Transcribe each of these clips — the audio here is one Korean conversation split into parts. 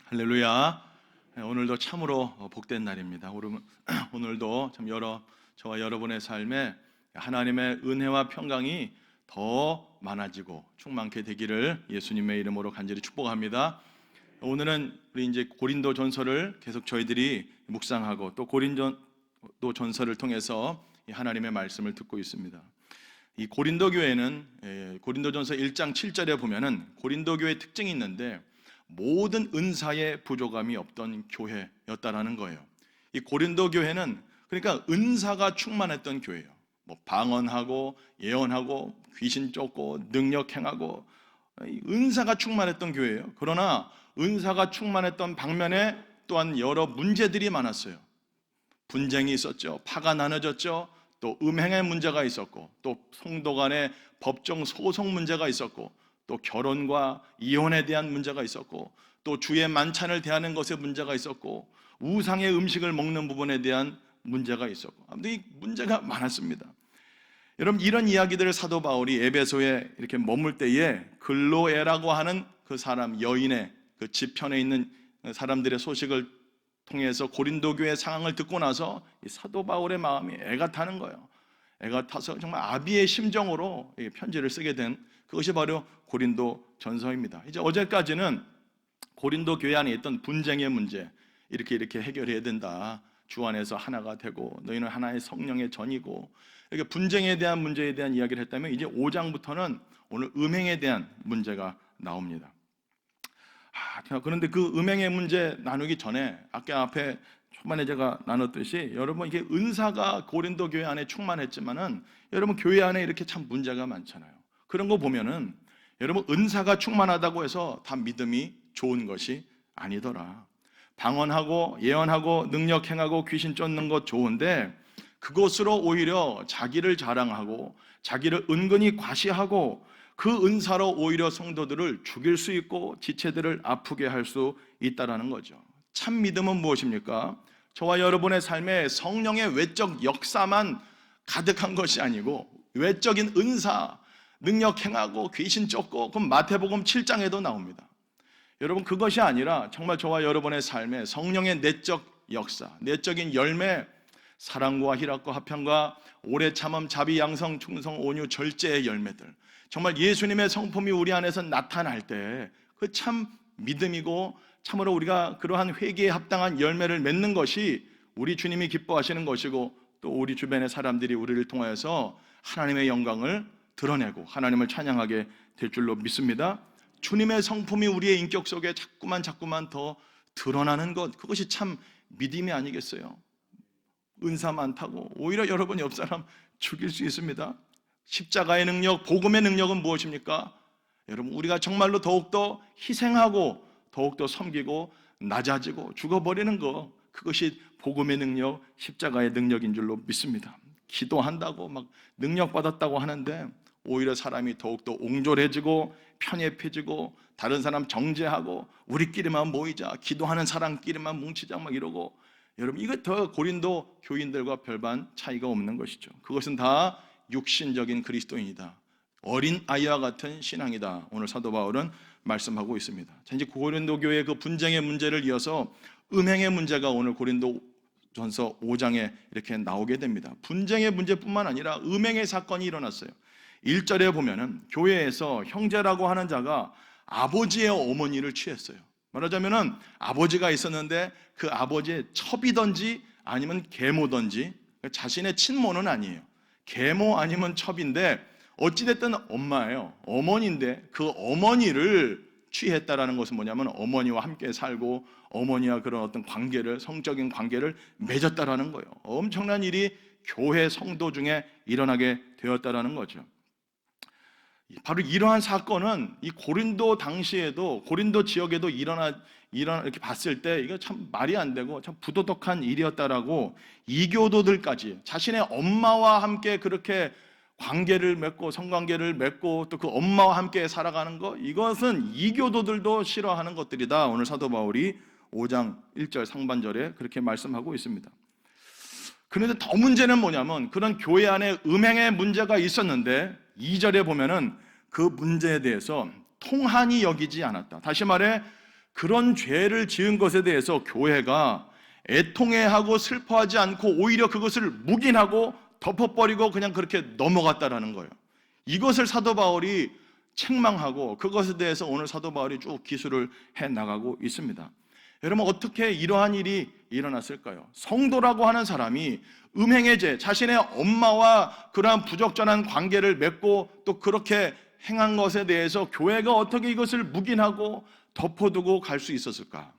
할렐루야. 오늘도 참으로 복된 날입니다. 오늘도 참 저와 여러분의 삶에 하나님의 은혜와 평강이 더 많아지고 충만케 되기를 예수님의 이름으로 간절히 축복합니다. 오늘은 우리 이제 고린도전서를 계속 저희들이 묵상하고 또 고린도전서를 통해서 하나님의 말씀을 듣고 있습니다. 이 고린도 교회는 고린도전서 1장 7절에 보면은 고린도 교회의 특징이 있는데 모든 은사에 부족함이 없던 교회였다라는 거예요. 이 고린도 교회는 그러니까 은사가 충만했던 교회예요. 뭐 방언하고 예언하고 귀신 쫓고 능력 행하고 은사가 충만했던 교회예요. 그러나 은사가 충만했던 방면에 또한 여러 문제들이 많았어요. 분쟁이 있었죠. 파가 나눠졌죠. 또 음행의 문제가 있었고, 또 성도 간의 법정 소송 문제가 있었고, 또 결혼과 이혼에 대한 문제가 있었고, 또 주의 만찬을 대하는 것에 문제가 있었고, 우상의 음식을 먹는 부분에 대한 문제가 있었고, 아무튼 이 문제가 많았습니다. 여러분, 이런 이야기들을 사도 바울이 에베소에 이렇게 머물 때에 글로에라고 하는 그 사람, 여인의 그 지편에 있는 사람들의 소식을 통해서 고린도 교회 상황을 듣고 나서 이 사도 바울의 마음이 애가 타는 거예요. 애가 타서 정말 아비의 심정으로 편지를 쓰게 된 그것이 바로 고린도 전서입니다. 이제 어제까지는 고린도 교회 안에 있던 분쟁의 문제 이렇게 해결해야 된다. 주 안에서 하나가 되고 너희는 하나의 성령의 전이고 이렇게 분쟁에 대한 문제에 대한 이야기를 했다면 이제 5장부터는 오늘 음행에 대한 문제가 나옵니다. 그런데 그 음행의 문제 나누기 전에 아까 앞에 초반에 제가 나눴듯이 여러분 이게 은사가 고린도 교회 안에 충만했지만은 여러분 교회 안에 이렇게 참 문제가 많잖아요. 그런 거 보면은 여러분 은사가 충만하다고 해서 다 믿음이 좋은 것이 아니더라. 방언하고 예언하고 능력 행하고 귀신 쫓는 것 좋은데 그것으로 오히려 자기를 자랑하고 자기를 은근히 과시하고 그 은사로 오히려 성도들을 죽일 수 있고 지체들을 아프게 할 수 있다는 거죠. 참 믿음은 무엇입니까? 저와 여러분의 삶에 성령의 외적 역사만 가득한 것이 아니고 외적인 은사, 능력 행하고 귀신 쫓고 그럼 마태복음 7장에도 나옵니다. 여러분 그것이 아니라 정말 저와 여러분의 삶에 성령의 내적 역사, 내적인 열매, 사랑과 희락과 화평과 오래 참음, 자비, 양성, 충성, 온유, 절제의 열매들 정말 예수님의 성품이 우리 안에서 나타날 때 그 참 믿음이고 참으로 우리가 그러한 회개에 합당한 열매를 맺는 것이 우리 주님이 기뻐하시는 것이고 또 우리 주변의 사람들이 우리를 통하여서 하나님의 영광을 드러내고 하나님을 찬양하게 될 줄로 믿습니다. 주님의 성품이 우리의 인격 속에 자꾸만 더 드러나는 것 그것이 참 믿음이 아니겠어요? 은사 많다고 오히려 여러분 옆 사람 죽일 수 있습니다. 십자가의 능력, 복음의 능력은 무엇입니까? 여러분 우리가 정말로 더욱더 희생하고 더욱더 섬기고 낮아지고 죽어버리는 것 그것이 복음의 능력, 십자가의 능력인 줄로 믿습니다. 기도한다고 막 능력 받았다고 하는데 오히려 사람이 더욱더 옹졸해지고 편협해지고 다른 사람 정죄하고 우리끼리만 모이자 기도하는 사람끼리만 뭉치자 막 이러고 여러분 이거 더 고린도 교인들과 별반 차이가 없는 것이죠. 그것은 다 육신적인 그리스도인이다. 어린 아이와 같은 신앙이다. 오늘 사도 바울은 말씀하고 있습니다. 자, 이제 고린도 교회의 그 분쟁의 문제를 이어서 음행의 문제가 오늘 고린도전서 5장에 이렇게 나오게 됩니다. 분쟁의 문제뿐만 아니라 음행의 사건이 일어났어요. 1절에 보면은 교회에서 형제라고 하는 자가 아버지의 어머니를 취했어요. 말하자면은 아버지가 있었는데 그 아버지의 첩이든지 아니면 계모든지 자신의 친모는 아니에요. 계모 아니면 첩인데 어찌됐든 엄마예요. 어머니인데 그 어머니를 취했다라는 것은 뭐냐면 어머니와 함께 살고 어머니와 그런 어떤 관계를 성적인 관계를 맺었다라는 거예요. 엄청난 일이 교회 성도 중에 일어나게 되었다라는 거죠. 바로 이러한 사건은 이 고린도 당시에도 고린도 지역에도 이렇게 봤을 때 이거 참 말이 안 되고 참 부도덕한 일이었다라고 이교도들까지 자신의 엄마와 함께 그렇게 관계를 맺고 성관계를 맺고 또 그 엄마와 함께 살아가는 것 이것은 이교도들도 싫어하는 것들이다. 오늘 사도 바울이 5장 1절 상반절에 그렇게 말씀하고 있습니다. 그런데 더 문제는 뭐냐면 그런 교회 안에 음행의 문제가 있었는데 2절에 보면은 그 문제에 대해서 통한이 여기지 않았다. 다시 말해 그런 죄를 지은 것에 대해서 교회가 애통해하고 슬퍼하지 않고 오히려 그것을 묵인하고 덮어버리고 그냥 그렇게 넘어갔다라는 거예요. 이것을 사도 바울이 책망하고 그것에 대해서 오늘 사도 바울이 쭉 기술을 해나가고 있습니다. 여러분, 어떻게 이러한 일이 일어났을까요? 성도라고 하는 사람이 음행의 죄, 자신의 엄마와 그러한 부적절한 관계를 맺고 또 그렇게 행한 것에 대해서 교회가 어떻게 이것을 묵인하고 덮어두고 갈 수 있었을까?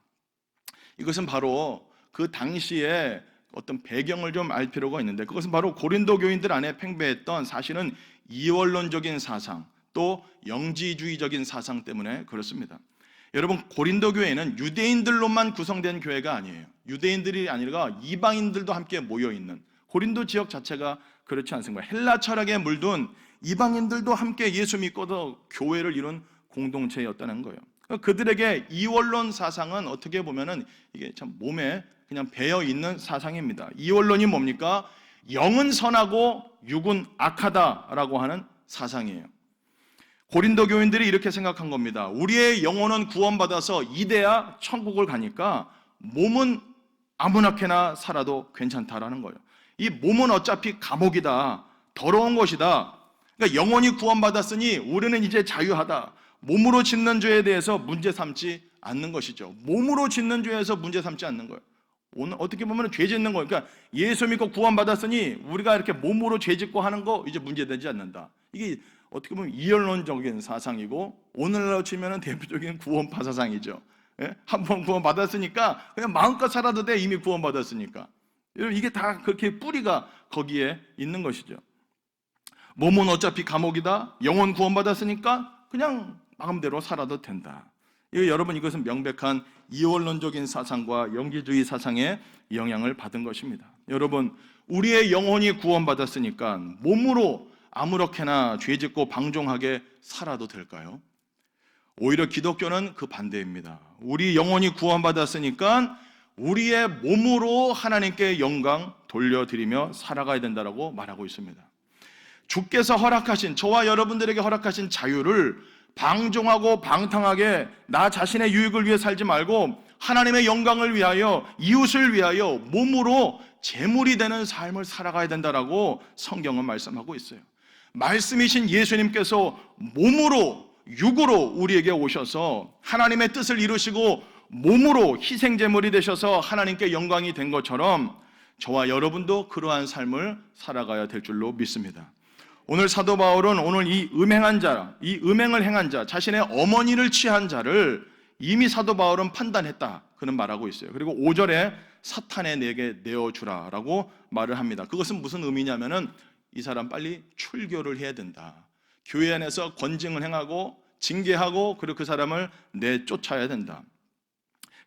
이것은 바로 그 당시에 어떤 배경을 좀 알 필요가 있는데, 그것은 바로 고린도 교인들 안에 팽배했던 사실은 이원론적인 사상, 또 영지주의적인 사상 때문에 그렇습니다. 여러분, 고린도 교회는 유대인들로만 구성된 교회가 아니에요. 유대인들이 아니라 이방인들도 함께 모여있는, 고린도 지역 자체가 그렇지 않습니까? 헬라 철학에 물든 이방인들도 함께 예수 믿고도 교회를 이룬 공동체였다는 거예요. 그들에게 이원론 사상은 어떻게 보면은 이게 참 몸에 그냥 배어 있는 사상입니다. 이원론이 뭡니까? 영은 선하고 육은 악하다라고 하는 사상이에요. 고린도 교인들이 이렇게 생각한 겁니다. 우리의 영혼은 구원받아서 이대야 천국을 가니까 몸은 아무렇게나 살아도 괜찮다라는 거예요. 이 몸은 어차피 감옥이다, 더러운 것이다. 그러니까 영혼이 구원받았으니 우리는 이제 자유하다. 몸으로 짓는 죄에 대해서 문제 삼지 않는 것이죠. 몸으로 짓는 죄에서 문제 삼지 않는 거예요. 오늘 어떻게 보면 죄 짓는 거예요. 그러니까 예수 믿고 구원받았으니 우리가 이렇게 몸으로 죄 짓고 하는 거 이제 문제되지 않는다. 이게 어떻게 보면 이원론적인 사상이고, 오늘날로 치면 대표적인 구원파 사상이죠. 예? 한번 구원받았으니까 그냥 마음껏 살아도 돼. 이미 구원받았으니까. 여러분, 이게 다 그렇게 뿌리가 거기에 있는 것이죠. 몸은 어차피 감옥이다. 영혼 구원받았으니까 그냥 마음대로 살아도 된다. 여러분, 이것은 명백한 이원론적인 사상과 영지주의 사상의 영향을 받은 것입니다. 여러분, 우리의 영혼이 구원받았으니까 몸으로 아무렇게나 죄짓고 방종하게 살아도 될까요? 오히려 기독교는 그 반대입니다. 우리 영혼이 구원받았으니까 우리의 몸으로 하나님께 영광 돌려드리며 살아가야 된다고 말하고 있습니다. 주께서 허락하신, 저와 여러분들에게 허락하신 자유를 방종하고 방탕하게 나 자신의 유익을 위해 살지 말고 하나님의 영광을 위하여, 이웃을 위하여 몸으로 제물이 되는 삶을 살아가야 된다라고 성경은 말씀하고 있어요. 말씀이신 예수님께서 몸으로, 육으로 우리에게 오셔서 하나님의 뜻을 이루시고 몸으로 희생제물이 되셔서 하나님께 영광이 된 것처럼 저와 여러분도 그러한 삶을 살아가야 될 줄로 믿습니다. 오늘 사도 바울은 오늘 이 음행한 자, 이 음행을 행한 자, 자신의 어머니를 취한 자를 이미 사도 바울은 판단했다, 그는 말하고 있어요. 그리고 5절에 사탄에 내게 내어주라라고 말을 합니다. 그것은 무슨 의미냐면은 이 사람 빨리 출교를 해야 된다. 교회 안에서 권징을 행하고 징계하고 그리고 그 사람을 내쫓아야 된다.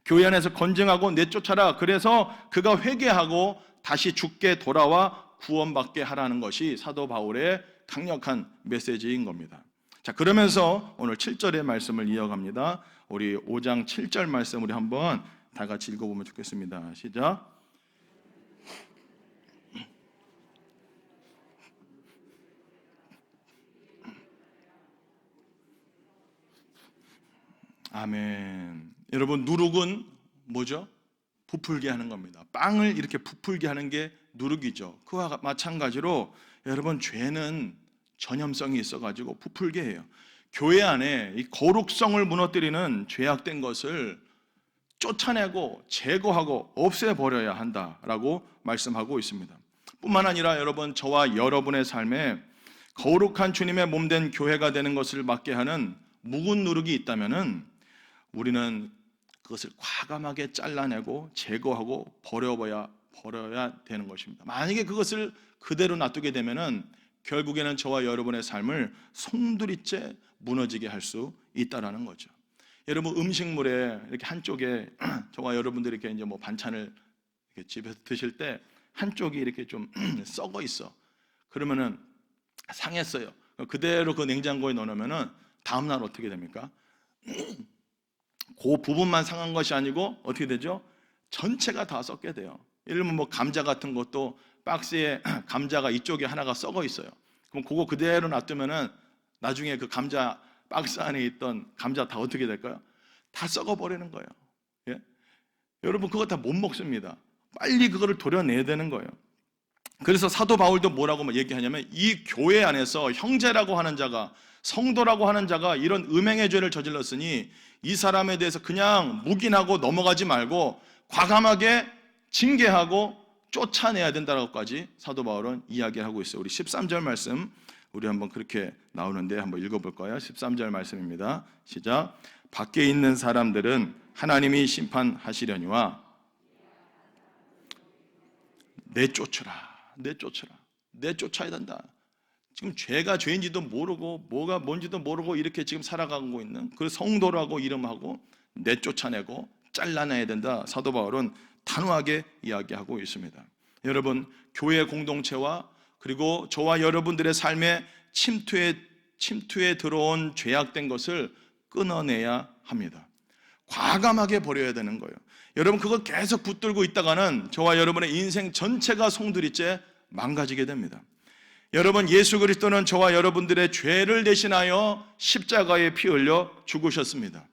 교회 안에서 권징하고 내쫓아라. 그래서 그가 회개하고 다시 주께 돌아와 구원받게 하라는 것이 사도 바울의 강력한 메시지인 겁니다. 자, 그러면서 오늘 7절의 말씀을 이어갑니다. 우리 5장 7절 말씀 우리 한번 다 같이 읽어보면 좋겠습니다. 시작. 아멘. 여러분, 누룩은 뭐죠? 부풀게 하는 겁니다. 빵을 이렇게 부풀게 하는 게 누룩이죠. 그와 마찬가지로 여러분, 죄는 전염성이 있어가지고 부풀게 해요. 교회 안에 이 거룩성을 무너뜨리는 죄악된 것을 쫓아내고 제거하고 없애버려야 한다라고 말씀하고 있습니다. 뿐만 아니라 여러분, 저와 여러분의 삶에 거룩한 주님의 몸된 교회가 되는 것을 막게 하는 묵은 누룩이 있다면은 우리는 그것을 과감하게 잘라내고 제거하고 버려야 되는 것입니다. 만약에 그것을 그대로 놔두게 되면은 결국에는 저와 여러분의 삶을 송두리째 무너지게 할 수 있다라는 거죠. 여러분, 음식물에 이렇게 한쪽에 저와 여러분들이 이렇게 이제 뭐 반찬을 이렇게 집에서 드실 때 한쪽이 이렇게 좀 썩어 있어. 그러면은 상했어요. 그대로 그 냉장고에 넣으면은 다음 날 어떻게 됩니까? 그 부분만 상한 것이 아니고 어떻게 되죠? 전체가 다 썩게 돼요. 예를 들면 뭐 감자 같은 것도 박스에 감자가 이쪽에 하나가 썩어 있어요. 그럼 그거 그대로 놔두면은 나중에 그 감자 박스 안에 있던 감자 다 어떻게 될까요? 다 썩어버리는 거예요. 예? 여러분 그거 다 못 먹습니다. 빨리 그거를 도려내야 되는 거예요. 그래서 사도 바울도 뭐라고 얘기하냐면 이 교회 안에서 형제라고 하는 자가, 성도라고 하는 자가 이런 음행의 죄를 저질렀으니 이 사람에 대해서 그냥 묵인하고 넘어가지 말고 과감하게 징계하고 쫓아내야 된다고까지 사도 바울은 이야기하고 있어요. 우리 13절 말씀 우리 한번 그렇게 나오는데 한번 읽어볼까요? 13절 말씀입니다. 시작. 밖에 있는 사람들은 하나님이 심판하시려니와 내쫓아야 된다. 지금 죄가 죄인지도 모르고 뭐가 뭔지도 모르고 이렇게 지금 살아가고 있는 그 성도라고 이름하고 내쫓아내고 잘라내야 된다. 사도 바울은 단호하게 이야기하고 있습니다. 여러분, 교회 공동체와 그리고 저와 여러분들의 삶에 침투에 들어온 죄악된 것을 끊어내야 합니다. 과감하게 버려야 되는 거예요. 여러분 그거 계속 붙들고 있다가는 저와 여러분의 인생 전체가 송두리째 망가지게 됩니다. 여러분, 예수 그리스도는 저와 여러분들의 죄를 대신하여 십자가에 피 흘려 죽으셨습니다.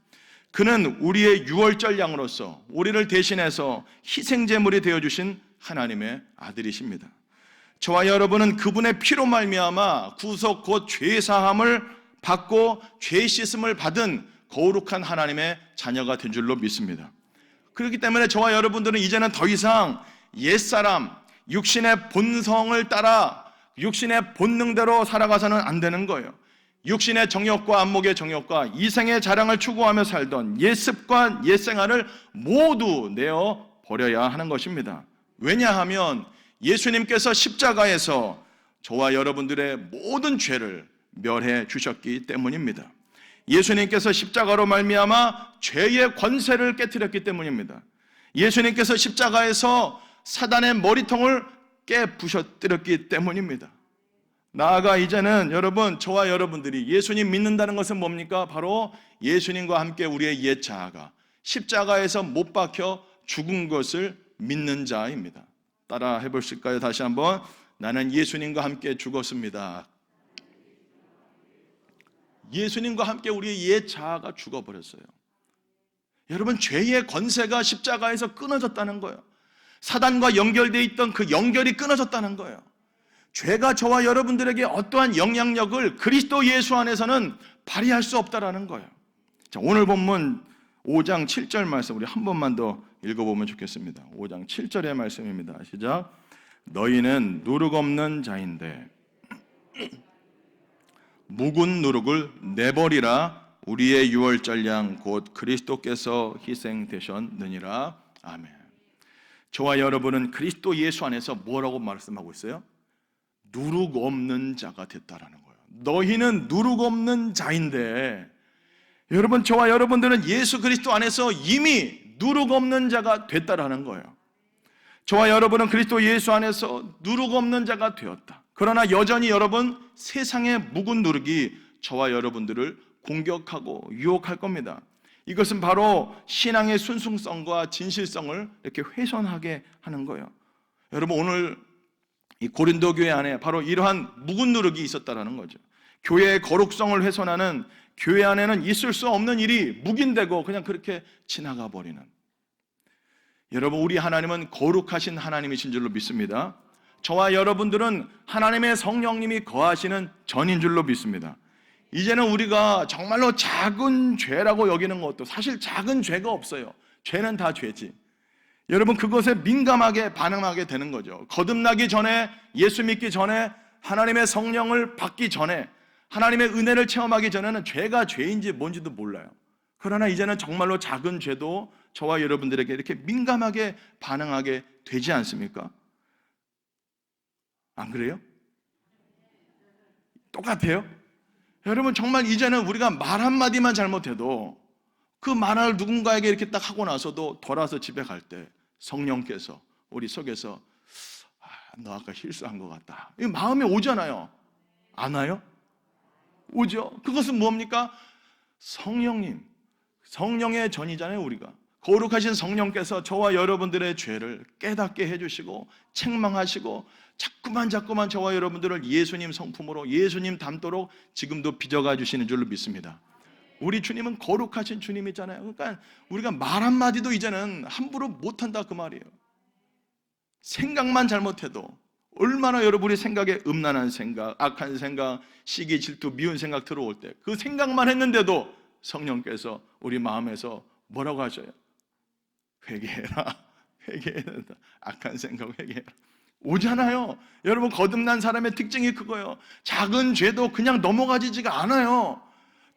그는 우리의 유월절 양으로서 우리를 대신해서 희생제물이 되어주신 하나님의 아들이십니다. 저와 여러분은 그분의 피로 말미암아 구속 곧 죄사함을 받고 죄 씻음을 받은 거룩한 하나님의 자녀가 된 줄로 믿습니다. 그렇기 때문에 저와 여러분들은 이제는 더 이상 옛사람, 육신의 본성을 따라 육신의 본능대로 살아가서는 안 되는 거예요. 육신의 정욕과 안목의 정욕과 이생의 자랑을 추구하며 살던 옛습관, 옛생활을 모두 내어 버려야 하는 것입니다. 왜냐하면 예수님께서 십자가에서 저와 여러분들의 모든 죄를 멸해 주셨기 때문입니다. 예수님께서 십자가로 말미암아 죄의 권세를 깨뜨렸기 때문입니다. 예수님께서 십자가에서 사단의 머리통을 깨부셔뜨렸기 때문입니다. 나아가 이제는 여러분, 저와 여러분들이 예수님 믿는다는 것은 뭡니까? 바로 예수님과 함께 우리의 옛 자아가 십자가에서 못 박혀 죽은 것을 믿는 자입니다. 따라 해보실까요? 다시 한번. 나는 예수님과 함께 죽었습니다. 예수님과 함께 우리의 옛 자아가 죽어버렸어요. 여러분, 죄의 권세가 십자가에서 끊어졌다는 거예요. 사단과 연결되어 있던 그 연결이 끊어졌다는 거예요. 죄가 저와 여러분들에게 어떠한 영향력을 그리스도 예수 안에서는 발휘할 수 없다라는 거예요. 자, 오늘 본문 5장 7절 말씀 우리 한 번만 더 읽어보면 좋겠습니다. 5장 7절의 말씀입니다. 시작. 너희는 누룩 없는 자인데 묵은 누룩을 내버리라. 우리의 유월절 양 곧 그리스도께서 희생되셨느니라. 아멘. 저와 여러분은 그리스도 예수 안에서 뭐라고 말씀하고 있어요? 누룩 없는 자가 됐다라는 거예요. 너희는 누룩 없는 자인데, 여러분, 저와 여러분들은 예수 그리스도 안에서 이미 누룩 없는 자가 됐다라는 거예요. 저와 여러분은 그리스도 예수 안에서 누룩 없는 자가 되었다. 그러나 여전히 여러분, 세상의 묵은 누룩이 저와 여러분들을 공격하고 유혹할 겁니다. 이것은 바로 신앙의 순수성과 진실성을 이렇게 훼손하게 하는 거예요. 여러분, 오늘 이 고린도 교회 안에 바로 이러한 묵은 누룩이 있었다라는 거죠. 교회의 거룩성을 훼손하는, 교회 안에는 있을 수 없는 일이 묵인되고 그냥 그렇게 지나가 버리는. 여러분, 우리 하나님은 거룩하신 하나님이신 줄로 믿습니다. 저와 여러분들은 하나님의 성령님이 거하시는 전인 줄로 믿습니다. 이제는 우리가 정말로 작은 죄라고 여기는 것도 사실 작은 죄가 없어요. 죄는 다 죄지. 여러분, 그것에 민감하게 반응하게 되는 거죠. 거듭나기 전에, 예수 믿기 전에, 하나님의 성령을 받기 전에, 하나님의 은혜를 체험하기 전에는 죄가 죄인지 뭔지도 몰라요. 그러나 이제는 정말로 작은 죄도 저와 여러분들에게 이렇게 민감하게 반응하게 되지 않습니까? 안 그래요? 똑같아요? 여러분, 정말 이제는 우리가 말 한마디만 잘못해도 그 말을 누군가에게 이렇게 딱 하고 나서도 돌아서 집에 갈 때 성령께서 우리 속에서 너 아까 실수한 것 같다, 이 마음에 오잖아요. 안 와요? 오죠. 그것은 뭡니까? 성령님, 성령의 전이잖아요. 우리가 거룩하신 성령께서 저와 여러분들의 죄를 깨닫게 해주시고 책망하시고 자꾸만 저와 여러분들을 예수님 성품으로, 예수님 닮도록 지금도 빚어가 주시는 줄로 믿습니다. 우리 주님은 거룩하신 주님이잖아요. 그러니까 우리가 말 한마디도 이제는 함부로 못한다 그 말이에요. 생각만 잘못해도 얼마나 여러분이 생각에 음란한 생각, 악한 생각, 시기, 질투, 미운 생각 들어올 때 그 생각만 했는데도 성령께서 우리 마음에서 뭐라고 하셔요? 회개해라. 회개해라. 악한 생각 회개해라. 오잖아요. 여러분, 거듭난 사람의 특징이 그거예요. 작은 죄도 그냥 넘어가지지가 않아요.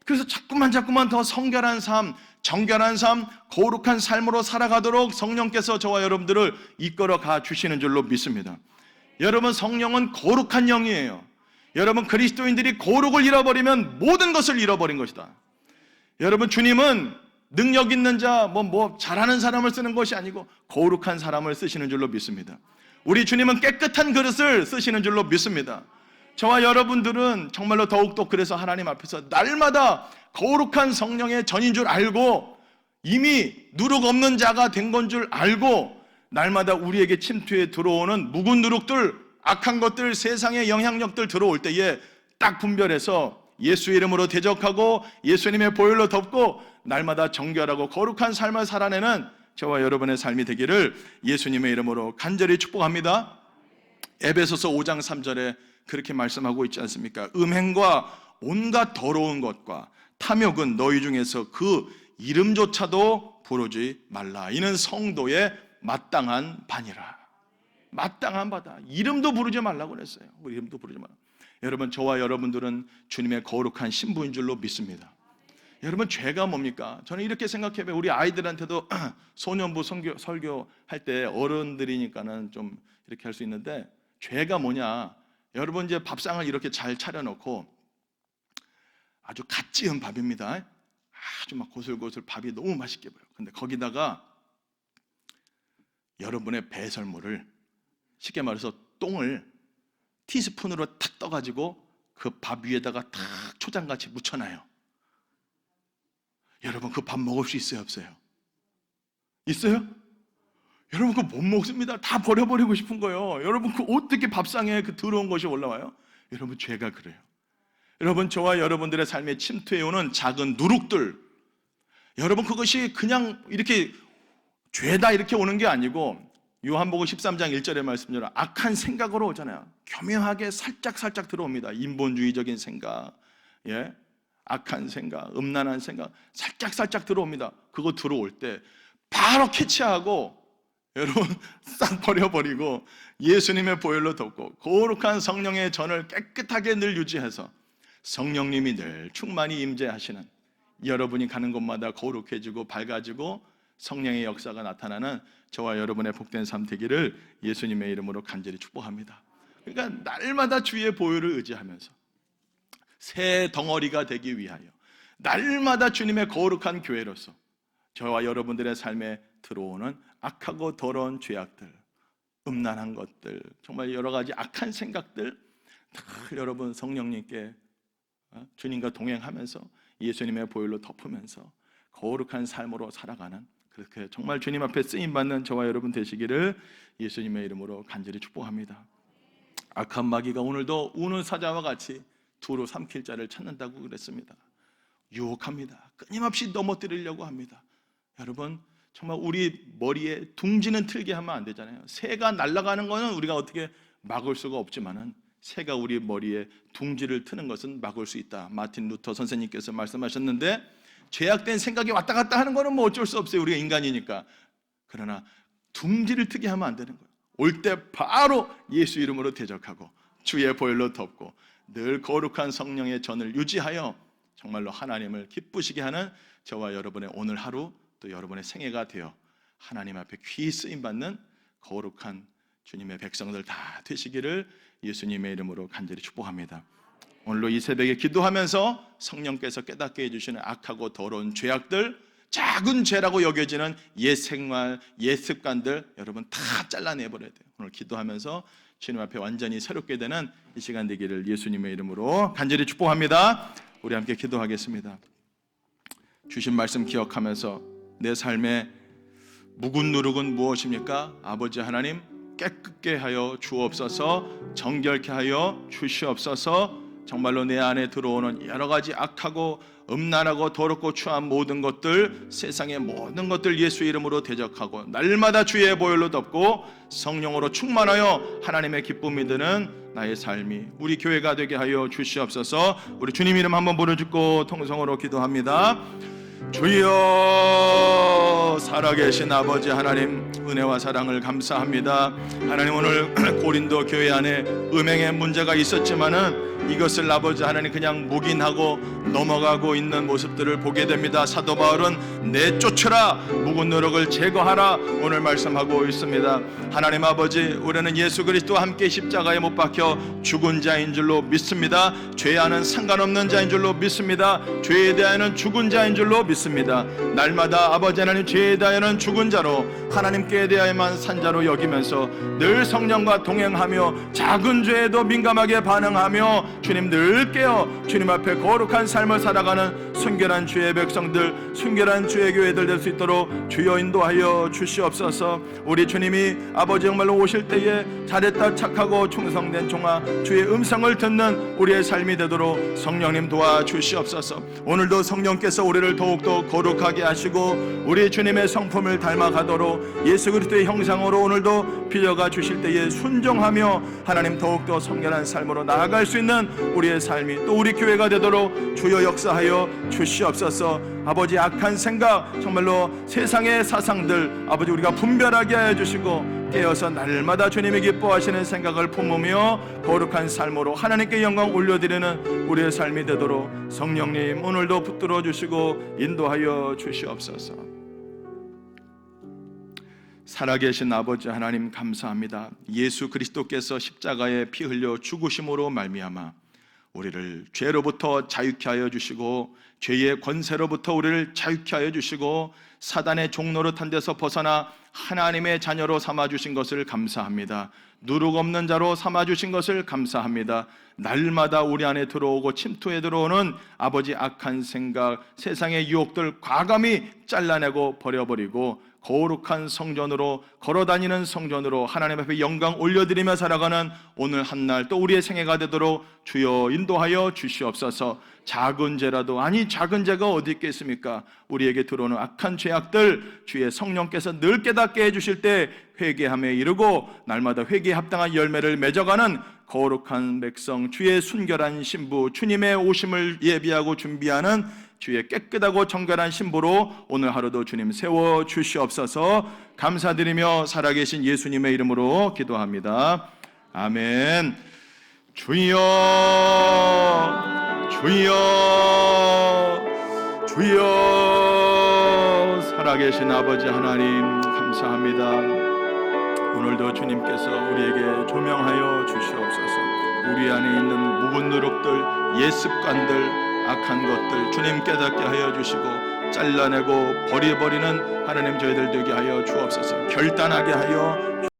그래서 자꾸만 더 성결한 삶, 정결한 삶, 거룩한 삶으로 살아가도록 성령께서 저와 여러분들을 이끌어 가 주시는 줄로 믿습니다. 여러분, 성령은 거룩한 영이에요. 여러분, 그리스도인들이 거룩을 잃어버리면 모든 것을 잃어버린 것이다. 여러분, 주님은 능력 있는 자, 잘하는 사람을 쓰는 것이 아니고 거룩한 사람을 쓰시는 줄로 믿습니다. 우리 주님은 깨끗한 그릇을 쓰시는 줄로 믿습니다. 저와 여러분들은 정말로 더욱더 그래서 하나님 앞에서 날마다 거룩한 성령의 전인 줄 알고 이미 누룩 없는 자가 된 건 줄 알고 날마다 우리에게 침투해 들어오는 묵은 누룩들, 악한 것들, 세상의 영향력들 들어올 때에 딱 분별해서 예수 이름으로 대적하고 예수님의 보혈로 덮고 날마다 정결하고 거룩한 삶을 살아내는 저와 여러분의 삶이 되기를 예수님의 이름으로 간절히 축복합니다. 에베소서 5장 3절에 그렇게 말씀하고 있지 않습니까? 음행과 온갖 더러운 것과 탐욕은 너희 중에서 그 이름조차도 부르지 말라. 이는 성도의 마땅한 바니라. 마땅한 바다. 이름도 부르지 말라고 그랬어요. 우리 이름도 부르지 말라. 여러분, 저와 여러분들은 주님의 거룩한 신부인 줄로 믿습니다. 여러분, 죄가 뭡니까? 저는 이렇게 생각해요. 우리 아이들한테도 소년부 설교할 때 어른들이니까는 좀 이렇게 할 수 있는데, 죄가 뭐냐? 여러분, 이제 밥상을 이렇게 잘 차려놓고 아주 갓 지은 밥입니다. 아주 막 고슬고슬 밥이 너무 맛있게 보여. 근데 거기다가 여러분의 배설물을, 쉽게 말해서 똥을 티스푼으로 탁 떠가지고 그 밥 위에다가 탁 초장같이 묻혀놔요. 여러분, 그 밥 먹을 수 있어요, 없어요? 있어요? 여러분, 그거 못 먹습니다. 다 버려버리고 싶은 거예요. 여러분, 그 어떻게 밥상에 그 더러운 것이 올라와요? 여러분, 죄가 그래요. 여러분, 저와 여러분들의 삶에 침투해오는 작은 누룩들, 여러분, 그것이 그냥 이렇게 죄다 이렇게 오는 게 아니고 요한복음 13장 1절의 말씀대로 악한 생각으로 오잖아요. 교묘하게 살짝 들어옵니다. 인본주의적인 생각, 악한 생각, 음란한 생각 살짝 들어옵니다. 그거 들어올 때 바로 캐치하고 여러분 싹 버려버리고 예수님의 보혈로 덮고 거룩한 성령의 전을 깨끗하게 늘 유지해서 성령님이 늘 충만히 임재하시는, 여러분이 가는 곳마다 거룩해지고 밝아지고 성령의 역사가 나타나는 저와 여러분의 복된 삶 되기를 예수님의 이름으로 간절히 축복합니다. 그러니까 날마다 주의 보혈을 의지하면서 새 덩어리가 되기 위하여 날마다 주님의 거룩한 교회로서 저와 여러분들의 삶에 들어오는 악하고 더러운 죄악들, 음란한 것들, 정말 여러 가지 악한 생각들 다 여러분 성령님께 주님과 동행하면서 예수님의 보혈로 덮으면서 거룩한 삶으로 살아가는, 그렇게 정말 주님 앞에 쓰임받는 저와 여러분 되시기를 예수님의 이름으로 간절히 축복합니다. 악한 마귀가 오늘도 우는 사자와 같이 두루 삼킬 자를 찾는다고 그랬습니다. 유혹합니다. 끊임없이 넘어뜨리려고 합니다. 여러분, 정말 우리 머리에 둥지는 틀게 하면 안 되잖아요. 새가 날아가는 거는 우리가 어떻게 막을 수가 없지만은 새가 우리 머리에 둥지를 트는 것은 막을 수 있다. 마틴 루터 선생님께서 말씀하셨는데, 죄악된 생각이 왔다 갔다 하는 거는 뭐 어쩔 수 없어요. 우리가 인간이니까. 그러나 둥지를 트게 하면 안 되는 거예요. 올 때 바로 예수 이름으로 대적하고 주의 보혈로 덮고 늘 거룩한 성령의 전을 유지하여 정말로 하나님을 기쁘시게 하는 저와 여러분의 오늘 하루, 또 여러분의 생애가 되어 하나님 앞에 귀히 쓰임받는 거룩한 주님의 백성들 다 되시기를 예수님의 이름으로 간절히 축복합니다. 오늘로 이 새벽에 기도하면서 성령께서 깨닫게 해주시는 악하고 더러운 죄악들, 작은 죄라고 여겨지는 옛 생활, 옛 습관들 여러분 다 잘라내버려야 돼요. 오늘 기도하면서 주님 앞에 완전히 새롭게 되는 이 시간 되기를 예수님의 이름으로 간절히 축복합니다. 우리 함께 기도하겠습니다. 주신 말씀 기억하면서 내 삶의 묵은 누룩은 무엇입니까? 아버지 하나님, 깨끗게 하여 주옵소서, 정결케 하여 주시옵소서. 정말로 내 안에 들어오는 여러 가지 악하고 음란하고 더럽고 추한 모든 것들, 세상의 모든 것들 예수 이름으로 대적하고 날마다 주의 보혈로 덮고 성령으로 충만하여 하나님의 기쁨이 드는 나의 삶이 우리 교회가 되게 하여 주시옵소서. 우리 주님 이름 한번 부르짖고 통성으로 기도합니다. 주여, 살아계신 아버지 하나님, 은혜와 사랑을 감사합니다. 하나님, 오늘 고린도 교회 안에 음행의 문제가 있었지만은 이것을 아버지 하나님 그냥 묵인하고 넘어가고 있는 모습들을 보게 됩니다. 사도 바울은 내쫓으라, 묵은 노력을 제거하라 오늘 말씀하고 있습니다. 하나님 아버지, 우리는 예수 그리스도와 함께 십자가에 못 박혀 죽은 자인 줄로 믿습니다. 죄와는 상관없는 자인 줄로 믿습니다. 죄에 대하여는 죽은 자인 줄로 믿습니다. 날마다 아버지 하나님, 죄에 대하여는 죽은 자로, 하나님께 대하여만 산 자로 여기면서 늘 성령과 동행하며 작은 죄에도 민감하게 반응하며 주님 늘 깨어 주님 앞에 거룩한 삶을 살아가는 순결한 주의 백성들, 순결한 주의 교회들 될 수 있도록 주여 인도하여 주시옵소서. 우리 주님이 아버지 정말로 오실 때에 잘했다 착하고 충성된 종아, 주의 음성을 듣는 우리의 삶이 되도록 성령님 도와주시옵소서. 오늘도 성령께서 우리를 더욱더 거룩하게 하시고 우리 주님의 성품을 닮아가도록 예수 그리스도의 형상으로 오늘도 빌려가 주실 때에 순종하며 하나님 더욱더 성결한 삶으로 나아갈 수 있는 우리의 삶이 또 우리 교회가 되도록 주여 역사하여 주시옵소서. 아버지, 악한 생각, 정말로 세상의 사상들 아버지 우리가 분별하게 하여 주시고 깨어서 날마다 주님이 기뻐하시는 생각을 품으며 거룩한 삶으로 하나님께 영광 올려드리는 우리의 삶이 되도록 성령님 오늘도 붙들어 주시고 인도하여 주시옵소서. 살아계신 아버지 하나님 감사합니다. 예수 그리스도께서 십자가에 피 흘려 죽으심으로 말미암아 우리를 죄로부터 자유케 하여 주시고 죄의 권세로부터 우리를 자유케 하여 주시고 사단의 종노릇한 데서 벗어나 하나님의 자녀로 삼아주신 것을 감사합니다. 누룩 없는 자로 삼아주신 것을 감사합니다. 날마다 우리 안에 들어오고 침투해 들어오는 아버지 악한 생각, 세상의 유혹들 과감히 잘라내고 버려버리고 거룩한 성전으로 걸어다니는 성전으로 하나님 앞에 영광 올려드리며 살아가는 오늘 한날 또 우리의 생애가 되도록 주여 인도하여 주시옵소서. 작은 죄라도, 아니 작은 죄가 어디 있겠습니까? 우리에게 들어오는 악한 죄악들 주의 성령께서 늘 깨닫게 해주실 때 회개함에 이르고 날마다 회개에 합당한 열매를 맺어가는 거룩한 백성, 주의 순결한 신부, 주님의 오심을 예비하고 준비하는 주의 깨끗하고 정결한 신부로 오늘 하루도 주님 세워 주시옵소서. 감사드리며 살아계신 예수님의 이름으로 기도합니다. 아멘. 주여, 주여, 주여. 살아계신 아버지 하나님 감사합니다. 오늘도 주님께서 우리에게 조명하여 주시옵소서. 우리 안에 있는 묵은 누룩들, 옛 습관들, 악한 것들 주님 깨닫게 하여 주시고 잘라내고 버려버리는 하나님 저희들 되게 하여 주옵소서. 결단하게 하여